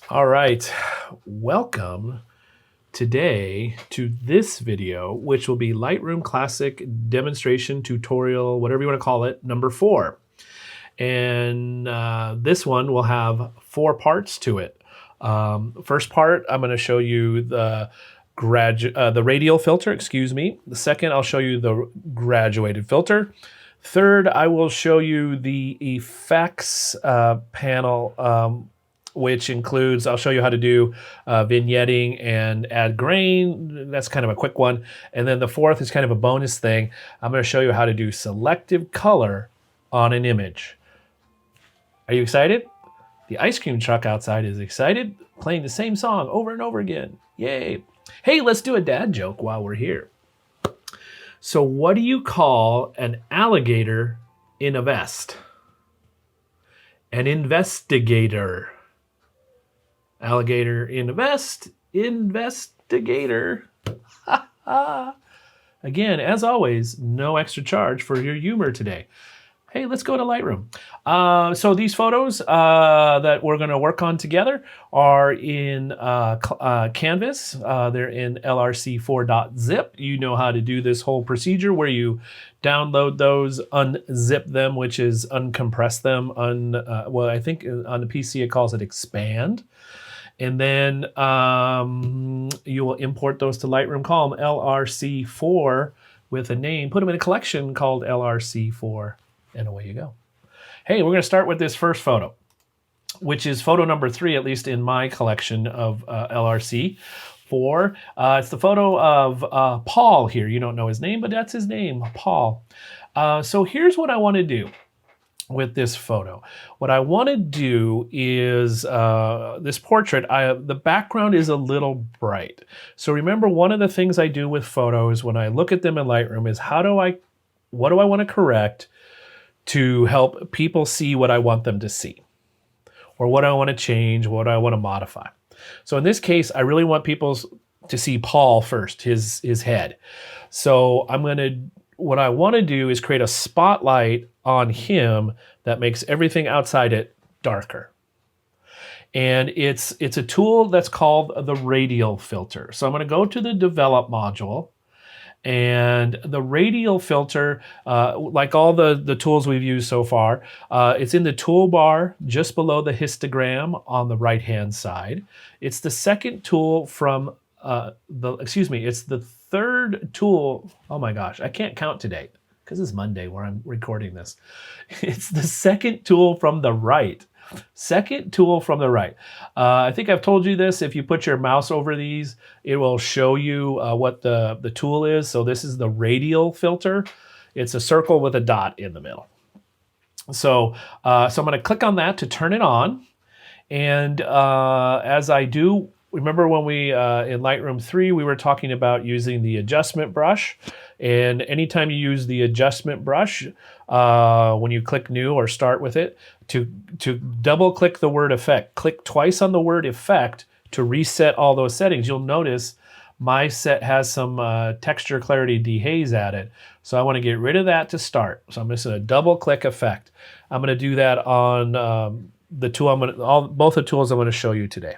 All right, welcome today to this video, which will be Lightroom Classic demonstration tutorial, whatever you want to call it, number 4. And this one will have 4 parts to it. First part, I'm going to show you the radial filter, excuse me. The second, I'll show you the graduated filter. Third, I will show you the effects panel, which includes, I'll show you how to do vignetting and add grain. That's kind of a quick one. And then the fourth is kind of a bonus thing. I'm going to show you how to do selective color on an image. Are you excited? The ice cream truck outside is excited, playing the same song over and over again. Yay. Hey, let's do a dad joke while we're here. So what do you call an alligator in a vest? An investigator. Alligator in a vest, investigator. Again, as always, no extra charge for your humor today. Hey, let's go to Lightroom. So these photos that we're going to work on together are in Canvas. They're in LRC4.zip. You know how to do this whole procedure where you download those, unzip them, which is uncompress them. Well, I think on the PC it calls it expand. And then you will import those to Lightroom, call them LRC4 with a name, put them in a collection called LRC4, and away you go. Hey, we're going to start with this first photo, which is photo number 3, at least in my collection of LRC4. It's the photo of Paul here. You don't know his name, but that's his name, Paul. So here's what I want to do with this photo. What I want to do is this portrait, the background is a little bright. So remember, one of the things I do with photos when I look at them in Lightroom is what do I want to correct to help people see what I want them to see? Or what I want to change, what I want to modify. So in this case, I really want people to see Paul first, his head. So what I want to do is create a spotlight on him that makes everything outside it darker. And it's a tool that's called the Radial filter. So I'm going to go to the Develop module, and the Radial filter, like all the tools we've used so far, it's in the toolbar just below the histogram on the right-hand side. It's the second tool from it's the third tool. Oh my gosh, I can't count today because it's Monday where I'm recording this. It's the second tool from the right. Second tool from the right. I think I've told you this. If you put your mouse over these, it will show you what the tool is. So this is the Radial filter. It's a circle with a dot in the middle. So I'm going to click on that to turn it on. And as I do, remember when we, in Lightroom 3, we were talking about using the adjustment brush. And anytime you use the adjustment brush, when you click new or start with it, to double click the word effect, click twice on the word effect to reset all those settings. You'll notice my set has some texture clarity dehaze added. So I want to get rid of that to start. So I'm just going to double click effect. I'm going to do that on the tool both the tools I'm going to show you today.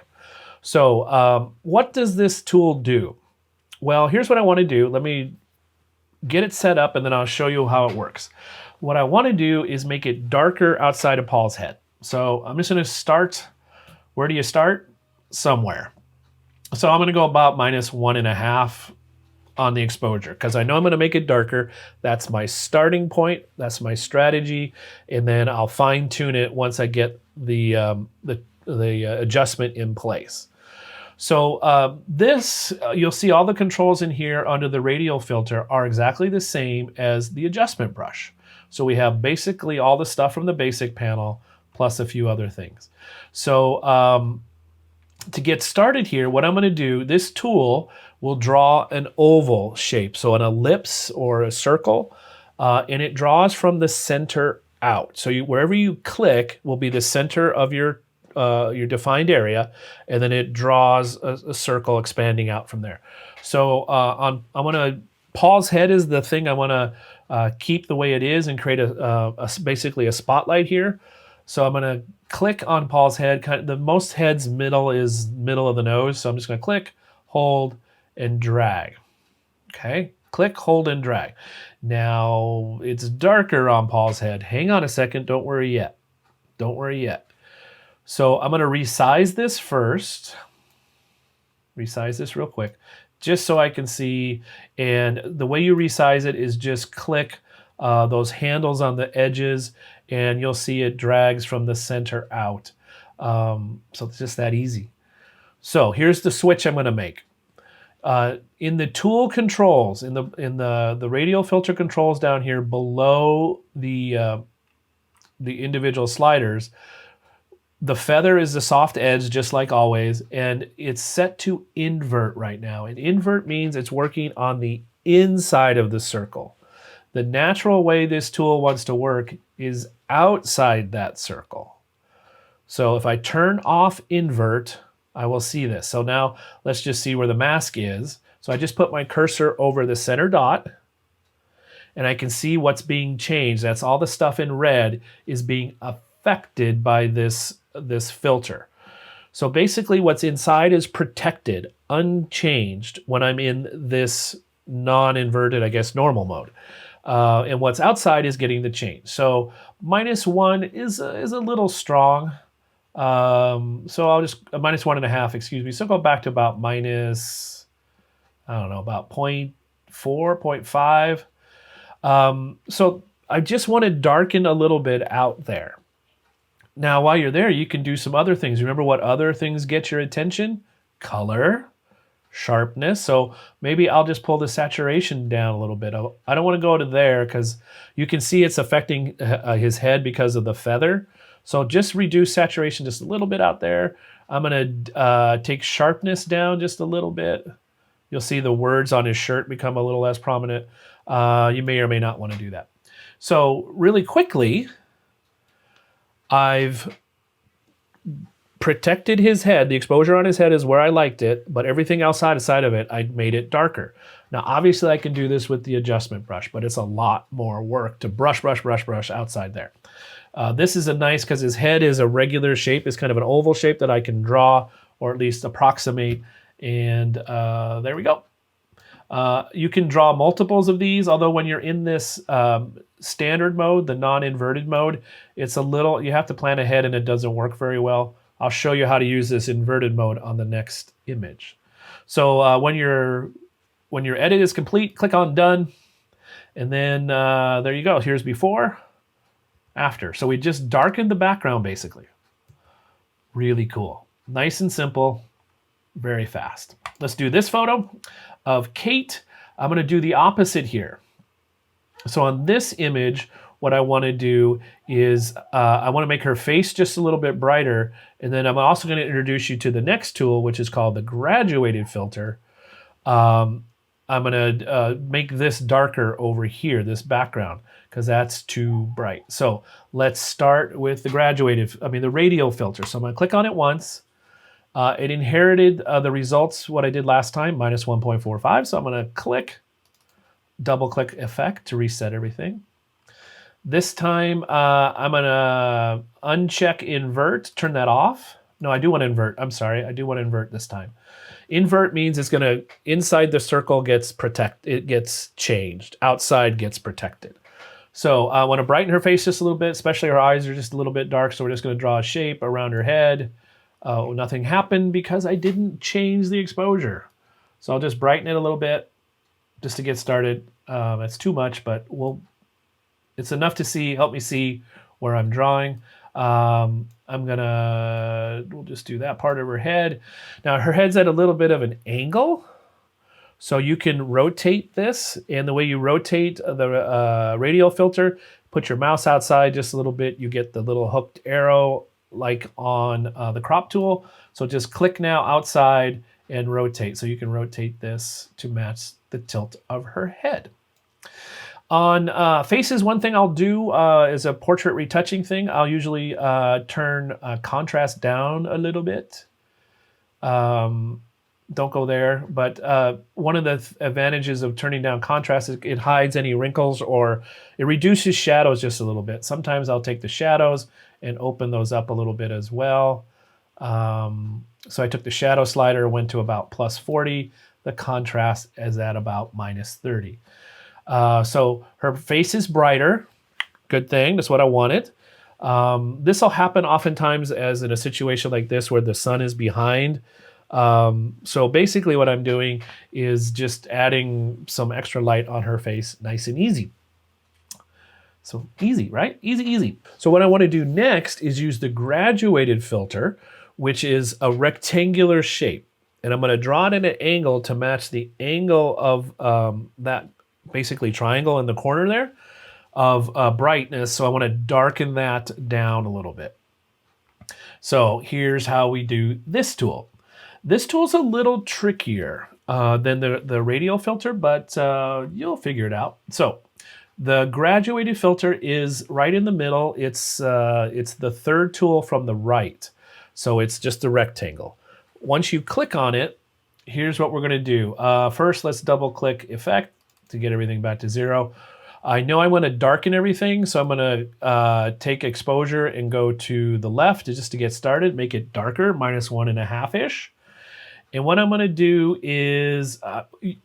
So what does this tool do? Well, here's what I want to do. Let me get it set up and then I'll show you how it works. What I want to do is make it darker outside of Paul's head. So I'm just going to start. Where do you start? Somewhere. So I'm going to go about -1.5 on the exposure because I know I'm going to make it darker. That's my starting point. That's my strategy. And then I'll fine tune it once I get the adjustment in place. So you'll see all the controls in here under the Radial filter are exactly the same as the adjustment brush. So we have basically all the stuff from the basic panel plus a few other things. So to get started here, what I'm going to do, this tool will draw an oval shape, so an ellipse or a circle, and it draws from the center out. So wherever you click will be the center of your defined area, and then it draws a circle expanding out from there. So Paul's head is the thing I want to keep the way it is and create basically a spotlight here. So I'm going to click on Paul's head. The most head's middle is middle of the nose. So I'm just going to click, hold, and drag. Okay, click, hold, and drag. Now it's darker on Paul's head. Hang on a second. Don't worry yet. Don't worry yet. So I'm going to resize this first. Resize this real quick, just so I can see. And the way you resize it is just click those handles on the edges, and you'll see it drags from the center out. So it's just that easy. So here's the switch I'm going to make. In the tool controls, in the radial filter controls down here below the individual sliders, the feather is the soft edge, just like always, and it's set to invert right now. And invert means it's working on the inside of the circle. The natural way this tool wants to work is outside that circle. So if I turn off invert, I will see this. So now let's just see where the mask is. So I just put my cursor over the center dot, and I can see what's being changed. That's all the stuff in red is being affected by this filter. So basically what's inside is protected, unchanged when I'm in this non-inverted, I guess, normal mode. And what's outside is getting the change. So -1 is a little strong. So I'll just, -1.5, excuse me. So go back to about minus, I don't know, about 0.4, 0.5. So I just want to darken a little bit out there. Now, while you're there, you can do some other things. Remember what other things get your attention? Color, sharpness. So maybe I'll just pull the saturation down a little bit. I don't want to go to there because you can see it's affecting his head because of the feather. So just reduce saturation just a little bit out there. I'm going to take sharpness down just a little bit. You'll see the words on his shirt become a little less prominent. You may or may not want to do that. So really quickly, I've protected his head. The exposure on his head is where I liked it, but everything outside of it, I made it darker. Now, obviously, I can do this with the adjustment brush, but it's a lot more work to brush outside there. This is a nice, because his head is a regular shape. It's kind of an oval shape that I can draw, or at least approximate, and there we go. You can draw multiples of these, although when you're in this standard mode, the non-inverted mode, it's a little, you have to plan ahead and it doesn't work very well. I'll show you how to use this inverted mode on the next image. So when your edit is complete, click on done, and then there you go. Here's before, after. So we just darkened the background basically. Really cool. Nice and simple, very fast. Let's do this photo of Kate. I'm going to do the opposite here. So on this image, what I want to do is I want to make her face just a little bit brighter, and then I'm also going to introduce you to the next tool, which is called the Graduated filter. I'm going to make this darker over here, this background, because that's too bright. So let's start with the the Radial filter. So I'm going to click on it once. It inherited the results, what I did last time, -1.45. So I'm going to click, double click effect to reset everything. This time I'm going to uncheck invert, turn that off. No, I do want to invert. I'm sorry. I do want to invert this time. Invert means it's going to, inside the circle gets it gets changed. Outside gets protected. So I want to brighten her face just a little bit, especially her eyes are just a little bit dark. So we're just going to draw a shape around her head. Nothing happened because I didn't change the exposure. So I'll just brighten it a little bit just to get started. It's too much, but it's enough to help me see where I'm drawing. We'll just do that part of her head. Now her head's at a little bit of an angle. So you can rotate this, and the way you rotate the radial filter, put your mouse outside just a little bit, you get the little hooked arrow like on the crop tool. So just click now outside and rotate. So you can rotate this to match the tilt of her head. On faces, one thing I'll do is a portrait retouching thing. I'll usually turn contrast down a little bit. Don't go there, but one of the advantages of turning down contrast is it hides any wrinkles, or it reduces shadows just a little bit. Sometimes I'll take the shadows and open those up a little bit as well. So I took the shadow slider, went to about plus 40. The contrast is at about minus 30. So her face is brighter. Good thing. That's what I wanted. This will happen oftentimes as in a situation like this where the sun is behind. So basically what I'm doing is just adding some extra light on her face, nice and easy. So easy, right? Easy, easy. So what I want to do next is use the graduated filter, which is a rectangular shape. And I'm going to draw it at an angle to match the angle of that basically triangle in the corner there of brightness. So I want to darken that down a little bit. So here's how we do this tool. This tool is a little trickier than the radial filter, but you'll figure it out. So the graduated filter is right in the middle. It's the third tool from the right. So it's just a rectangle. Once you click on it, here's what we're going to do. First, let's double click effect to get everything back to 0. I know I want to darken everything, so I'm going to take exposure and go to the left just to get started, make it darker, -1.5-ish. And what I'm going to do is,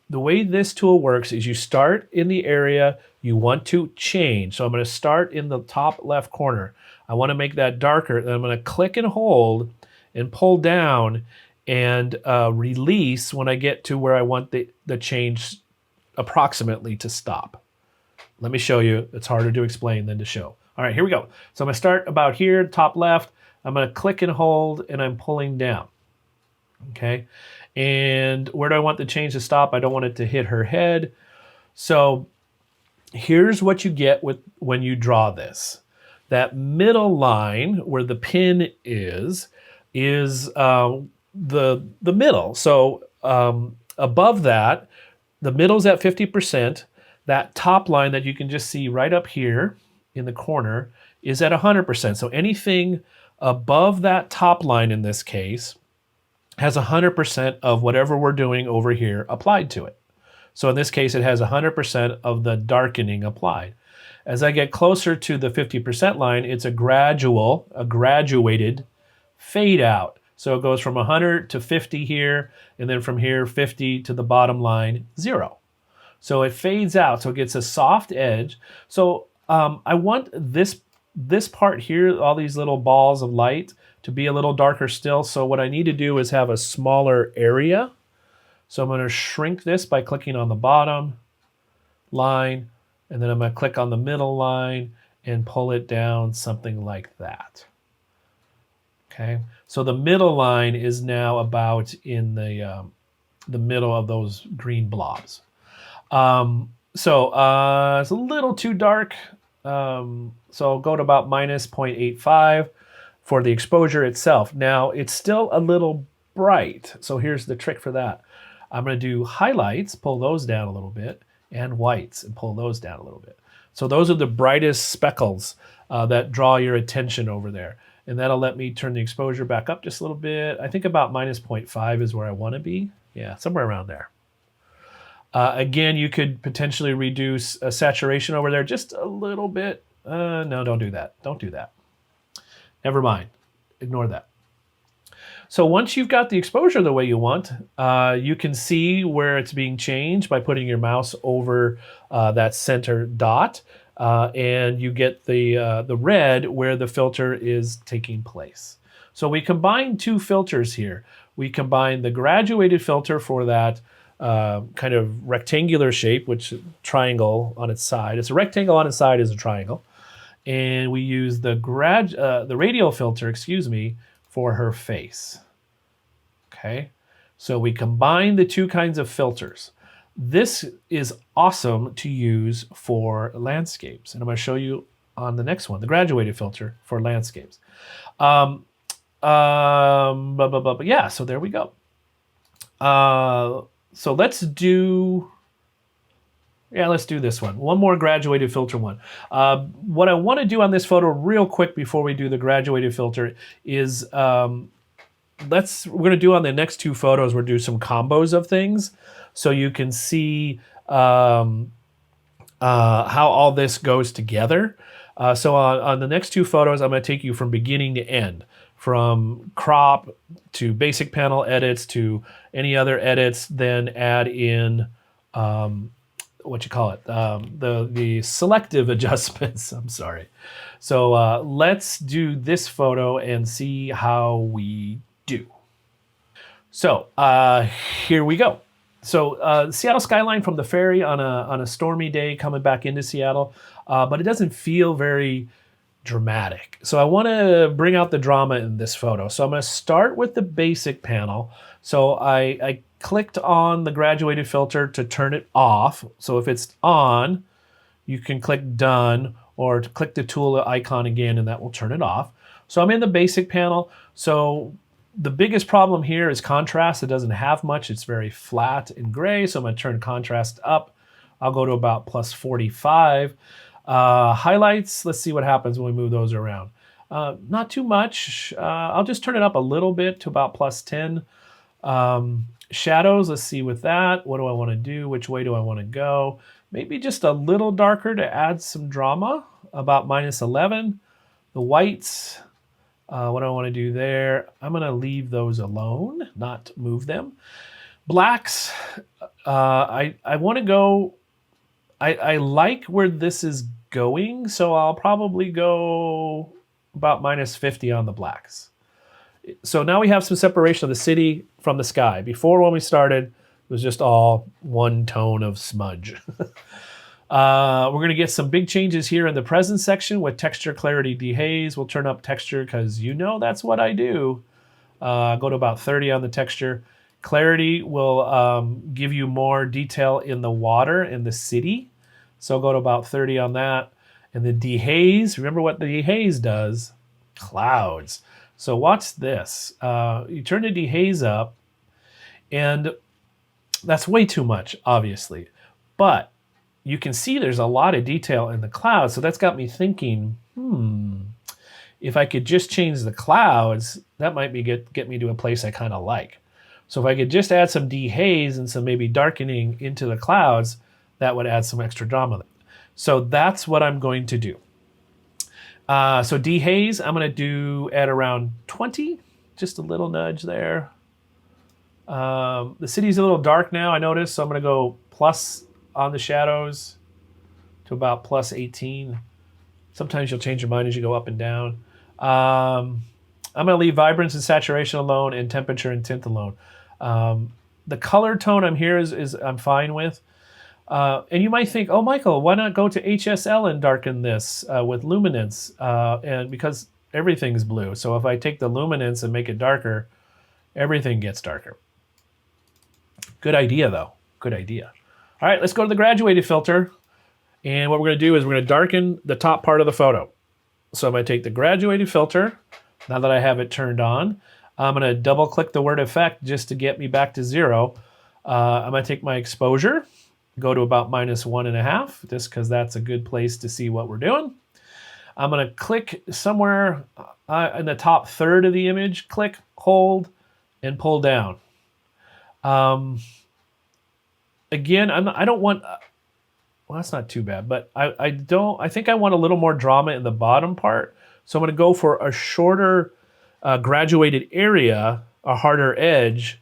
the way this tool works is you start in the area you want to change. So I'm going to start in the top left corner. I want to make that darker. Then I'm going to click and hold and pull down and release when I get to where I want the change approximately to stop. Let me show you. It's harder to explain than to show. All right, here we go. So I'm going to start about here, top left. I'm going to click and hold, and I'm pulling down. Okay, and where do I want the change to stop? I don't want it to hit her head. So here's what you get when you draw this. That middle line where the pin is the middle. So above that, the middle's at 50%. That top line that you can just see right up here in the corner is at 100%. So anything above that top line in this case has 100% of whatever we're doing over here applied to it. So in this case, it has 100% of the darkening applied. As I get closer to the 50% line, it's a graduated fade out. So it goes from 100 to 50 here, and then from here, 50 to the bottom line, 0. So it fades out, so it gets a soft edge. So I want this part here, all these little balls of light, to be a little darker still. So what I need to do is have a smaller area. So I'm going to shrink this by clicking on the bottom line, and then I'm going to click on the middle line and pull it down something like that. Okay, so the middle line is now about in the middle of those green blobs. It's a little too dark. So I'll go to about -0.85 for the exposure itself. Now it's still a little bright. So here's the trick for that. I'm going to do highlights, pull those down a little bit, and whites, and pull those down a little bit. So those are the brightest speckles that draw your attention over there. And that'll let me turn the exposure back up just a little bit. I think about -0.5 is where I want to be. Yeah, somewhere around there. Again, you could potentially reduce saturation over there just a little bit. No, don't do that. Don't do that. Never mind. Ignore that. So once you've got the exposure the way you want, you can see where it's being changed by putting your mouse over that center dot, and you get the red where the filter is taking place. So we combine two filters here. We combine the graduated filter for that kind of rectangular shape, which triangle on its side. It's a rectangle on its side is a triangle. And we use the radial filter, for her face. Okay, so we combine the two kinds of filters. This is awesome to use for landscapes, and I'm going to show you on the next one, the graduated filter for landscapes. Yeah, so there we go. So let's do this one. One more graduated filter one. What I want to do on this photo real quick before we do the graduated filter is we're going to do on the next two photos, we'll do some combos of things so you can see how all this goes together. So on the next two photos, I'm going to take you from beginning to end, from crop to basic panel edits to any other edits, then add in what you call it, the selective adjustments. I'm sorry. So let's do this photo and see how we do. So here we go. So Seattle skyline from the ferry on a stormy day coming back into Seattle, but it doesn't feel very dramatic. So I want to bring out the drama in this photo. So I'm going to start with the basic panel. So I clicked on the graduated filter to turn it off. So if it's on, you can click done or to click the tool icon again and that will turn it off. So I'm in the basic panel. So the biggest problem here is contrast. It doesn't have much. It's very flat and gray. So I'm going to turn contrast up. I'll go to about plus 45. Highlights, let's see what happens when we move those around. Not too much. I'll just turn it up a little bit to about plus 10. Shadows, let's see with that. What do I want to do? Which way do I want to go? Maybe just a little darker to add some drama, about minus 11. The whites, what do I want to do there? I'm going to leave those alone, not move them. Blacks, I want to go, I like where this is going, so I'll probably go about minus 50 on the blacks. So now we have some separation of the city from the sky. Before, when we started, it was just all one tone of smudge. We're going to get some big changes here in the present section with texture, clarity, dehaze. We'll turn up texture because you know that's what I do. Go to about 30 on the texture. Clarity will give you more detail in the water in the city. So go to about 30 on that. And the dehaze, remember what the dehaze does? Clouds. So watch this. You turn the dehaze up, and that's way too much, obviously. But you can see there's a lot of detail in the clouds. So that's got me thinking, if I could just change the clouds, that might be get me to a place I kind of like. So if I could just add some dehaze and some maybe darkening into the clouds, that would add some extra drama. So that's what I'm going to do. So dehaze, I'm going to do at around 20, just a little nudge there. The city's a little dark now, I noticed, so I'm going to go plus on the shadows to about plus 18. Sometimes you'll change your mind as you go up and down. I'm going to leave vibrance and saturation alone and temperature and tint alone. The color tone I'm here is I'm fine with. And you might think, oh, Michael, why not go to HSL and darken this with luminance? And because everything's blue. So if I take the luminance and make it darker, everything gets darker. Good idea, though. Good idea. All right, let's go to the graduated filter. And what we're going to do is we're going to darken the top part of the photo. So I'm going to take the graduated filter. Now that I have it turned on, I'm going to double click the word effect just to get me back to 0. I'm going to take my exposure, go to about minus 1.5, just because that's a good place to see what we're doing. I'm going to click somewhere in the top third of the image, click, hold, and pull down. Again, I don't want, well, that's not too bad, but I think I want a little more drama in the bottom part. So I'm going to go for a shorter graduated area, a harder edge,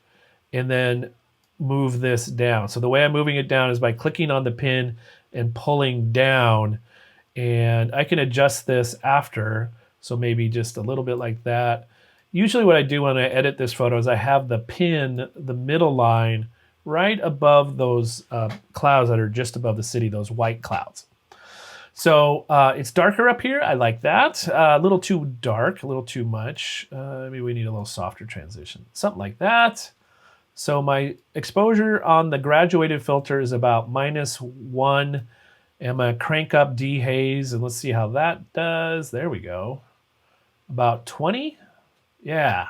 and then move this down. So the way I'm moving it down is by clicking on the pin and pulling down, and I can adjust this after. So maybe just a little bit like that. Usually what I do when I edit this photo is I have the pin, the middle line, right above those clouds that are just above the city, those white clouds. So it's darker up here. I like that. A little too dark, a little too much. Maybe we need a little softer transition. Something like that. So my exposure on the graduated filter is about minus 1. I'm going to crank up dehaze, and let's see how that does. There we go. About 20. Yeah.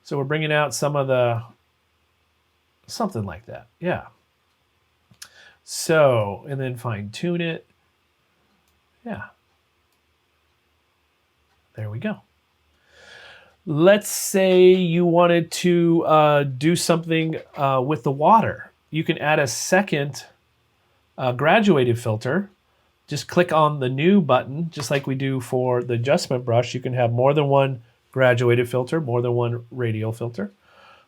So we're bringing out some of the, something like that. Yeah. So, and then fine tune it. Yeah. There we go. Let's say you wanted to do something with the water. You can add a second graduated filter. just click on the new button, just like we do for the adjustment brush. You can have more than one graduated filter, more than one radial filter.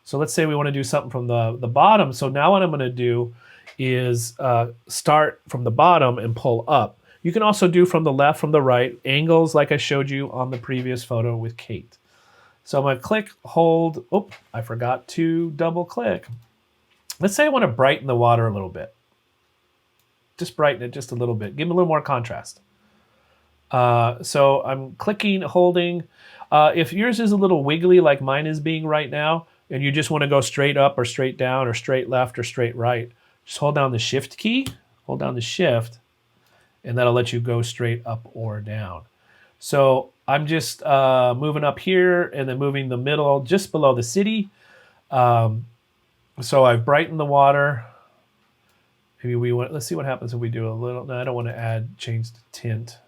So let's say we want to do something from the bottom. So now what I'm going to do is start from the bottom and pull up. You can also do from the left, from the right, angles like I showed you on the previous photo with Kate. So I'm going to click, hold. Oh, I forgot to double click. Let's say I want to brighten the water a little bit. Just brighten it just a little bit. Give it a little more contrast. So I'm clicking, holding. If yours is a little wiggly like mine is being right now, and you just want to go straight up or straight down or straight left or straight right, just hold down the shift key, hold down the shift, and that'll let you go straight up or down. So I'm just moving up here and then moving the middle just below the city. So I've brightened the water. Maybe we want, let's see what happens if we do a little, no, I don't want to change the tint.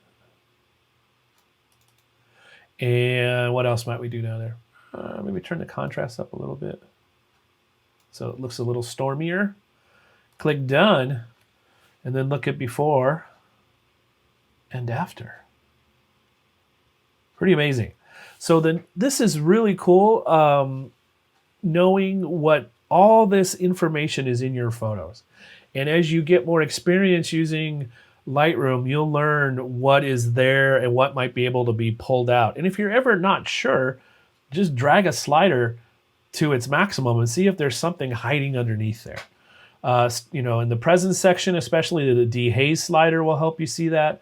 And what else might we do down there? Maybe turn the contrast up a little bit so it looks a little stormier. Click done, and then look at before and after. Pretty amazing. So then this is really cool, knowing what all this information is in your photos. And as you get more experience using Lightroom, you'll learn what is there and what might be able to be pulled out. And if you're ever not sure, just drag a slider to its maximum and see if there's something hiding underneath there. You know, in the presence section, especially the dehaze slider will help you see that.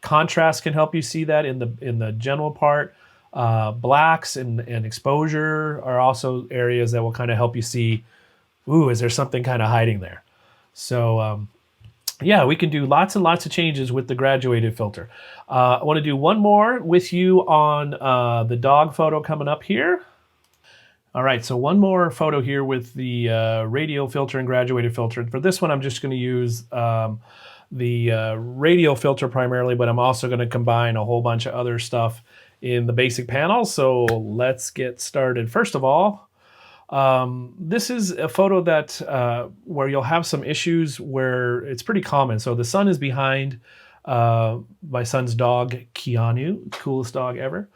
Contrast can help you see that in the general part. Blacks and exposure are also areas that will kind of help you see, ooh, is there something kind of hiding there? So yeah, we can do lots and lots of changes with the graduated filter. I want to do one more with you on the dog photo coming up here. All right, so one more photo here with the radial filter and graduated filter. For this one, I'm just going to use the radial filter primarily, but I'm also going to combine a whole bunch of other stuff in the basic panel. So let's get started. First of all, this is a photo that where you'll have some issues where it's pretty common. So the sun is behind my son's dog, Keanu, coolest dog ever.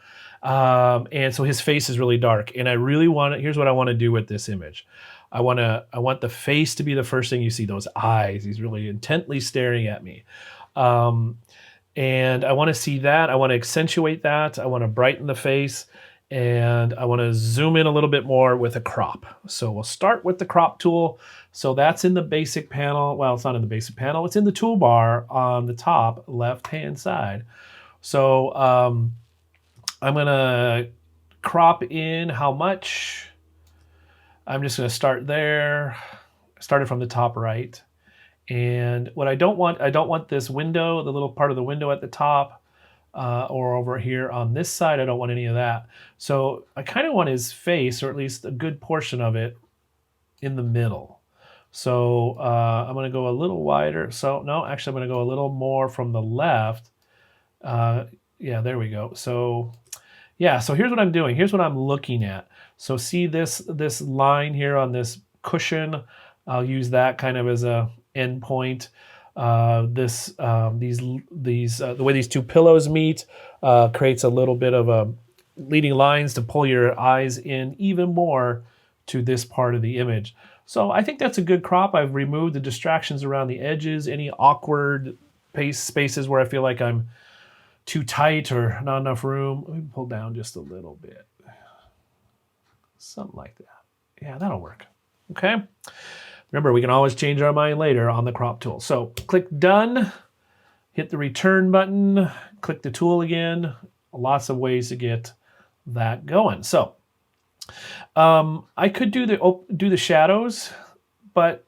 And so his face is really dark. And I really want to, here's what I want to do with this image. I want the face to be the first thing you see, those eyes. He's really intently staring at me. And I want to see that. I want to accentuate that. I want to brighten the face. And I want to zoom in a little bit more with a crop. So we'll start with the crop tool. So that's in the basic panel. Well, it's not in the basic panel. It's in the toolbar on the top left-hand side. So I'm going to crop in how much. I'm just going to start there. Started from the top right. And what I don't want this window, the little part of the window at the top, or over here on this side, I don't want any of that. So I kind of want his face, or at least a good portion of it, in the middle. So I'm going to go a little wider. So no, actually I'm going to go a little more from the left. Yeah, there we go. So yeah, so here's what I'm doing. Here's what I'm looking at. So see this line here on this cushion. I'll use that kind of as a end point. The way these two pillows meet creates a little bit of a leading lines to pull your eyes in even more to this part of the image. So I think that's a good crop. I've removed the distractions around the edges, any awkward spaces where I feel like I'm too tight or not enough room. Let me pull down just a little bit. Something like that. Yeah, that'll work. Okay. Remember, we can always change our mind later on the crop tool. So click done, hit the return button, click the tool again. Lots of ways to get that going. So I could do the shadows, but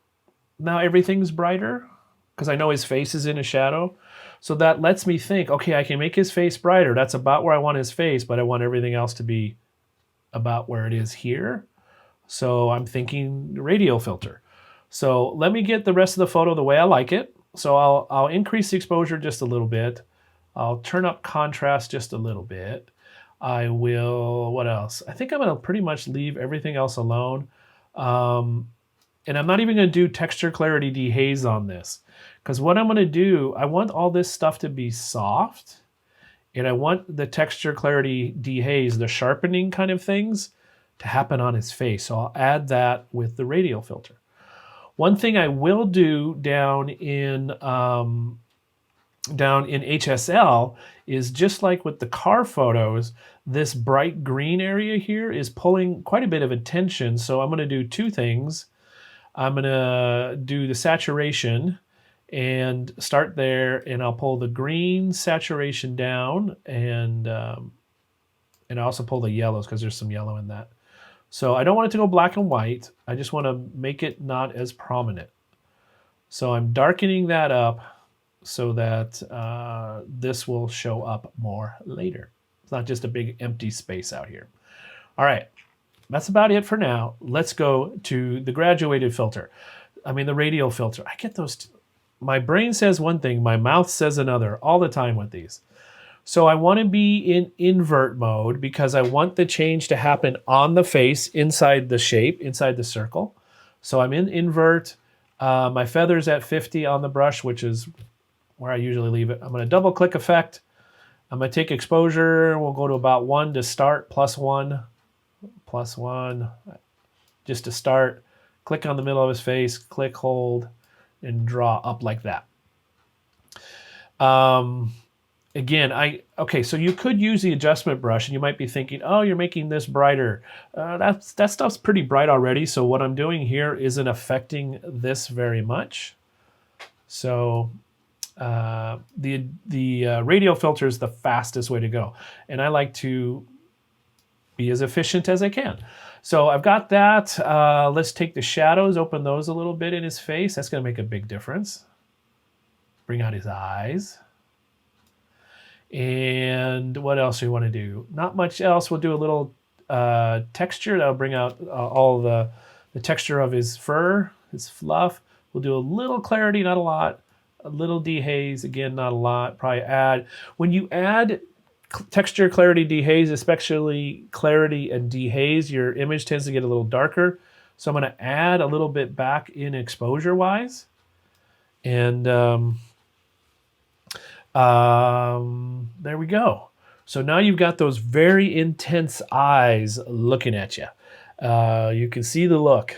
now everything's brighter because I know his face is in a shadow. So that lets me think, okay, I can make his face brighter. That's about where I want his face, but I want everything else to be about where it is here. So I'm thinking radial filter. So let me get the rest of the photo the way I like it. So I'll increase the exposure just a little bit. I'll turn up contrast just a little bit. I will, what else? I think I'm going to pretty much leave everything else alone. And I'm not even going to do texture clarity dehaze on this Because what I'm going to do, I want all this stuff to be soft, and I want the texture, clarity, dehaze, the sharpening kind of things to happen on his face. So I'll add that with the radial filter. One thing I will do down in HSL is just like with the car photos, this bright green area here is pulling quite a bit of attention. So I'm going to do two things. I'm going to do the saturation and start there, and I'll pull the green saturation down, and I also pull the yellows because there's some yellow in that. So I don't want it to go black and white. I just want to make it not as prominent. So I'm darkening that up so that this will show up more later. It's not just a big empty space out here. All right, that's about it for now. Let's go to the graduated filter. I mean, the radial filter. I get those. My brain says one thing, my mouth says another all the time with these. So I want to be in invert mode because I want the change to happen on the face, inside the shape, inside the circle. So I'm in invert. My feather's at 50 on the brush, which is where I usually leave it. I'm going to double click effect. I'm going to take exposure. We'll go to about 1 to start, +1, +1, just to start. Click on the middle of his face, click, hold, and draw up like that. Again, okay, so you could use the adjustment brush, and you might be thinking, oh, you're making this brighter. That stuff's pretty bright already, so what I'm doing here isn't affecting this very much. So the radial filter is the fastest way to go, and I like to be as efficient as I can. So I've got that. Let's take the shadows, open those a little bit in his face. That's going to make a big difference. Bring out his eyes. And what else do we want to do? Not much else. We'll do a little texture. That'll bring out all the texture of his fur, his fluff. We'll do a little clarity, not a lot. A little dehaze, again, not a lot. Probably add. When you add texture, clarity, dehaze, especially clarity and dehaze, your image tends to get a little darker. So I'm going to add a little bit back in exposure-wise. And there we go. So now you've got those very intense eyes looking at you. You can see the look.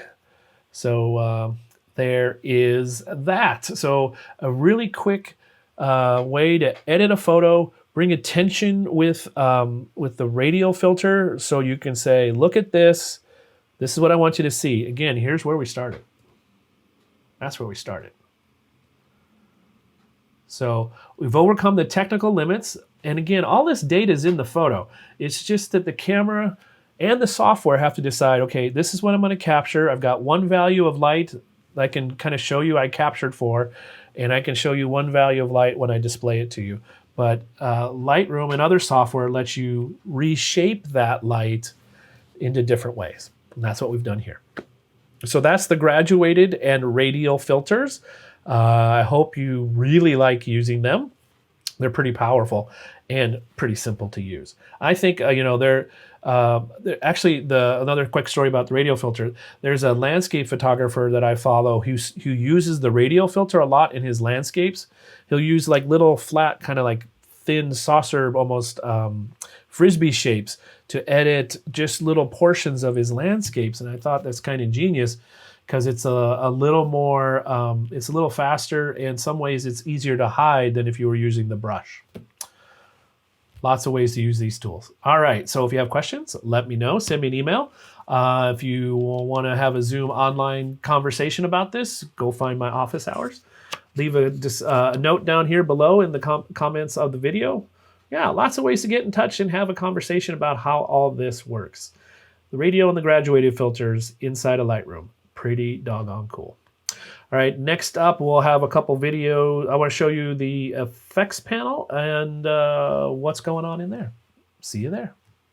So there is that. So a really quick way to edit a photo, bring attention with the radial filter, so you can say, look at this. This is what I want you to see. Again, here's where we started. That's where we started. So we've overcome the technical limits. And again, all this data is in the photo. It's just that the camera and the software have to decide, okay, this is what I'm going to capture. I've got one value of light that I can kind of show you I captured for, and I can show you one value of light when I display it to you. But Lightroom and other software lets you reshape that light into different ways. And that's what we've done here. So that's the graduated and radial filters. I hope you really like using them. They're pretty powerful and pretty simple to use. I think, they're actually, another quick story about the radial filter. There's a landscape photographer that I follow who uses the radial filter a lot in his landscapes. He'll use like little flat, kind of like thin saucer, almost frisbee shapes to edit just little portions of his landscapes. And I thought that's kind of genius, because it's a little more, it's a little faster, and in some ways it's easier to hide than if you were using the brush. Lots of ways to use these tools. All right, so if you have questions, let me know. Send me an email. If you want to have a Zoom online conversation about this, go find my office hours. Leave a note down here below in the comments of the video. Yeah, lots of ways to get in touch and have a conversation about how all this works. The radial and the graduated filters inside of Lightroom. Pretty doggone cool. All right, next up, we'll have a couple videos. I want to show you the effects panel and what's going on in there. See you there.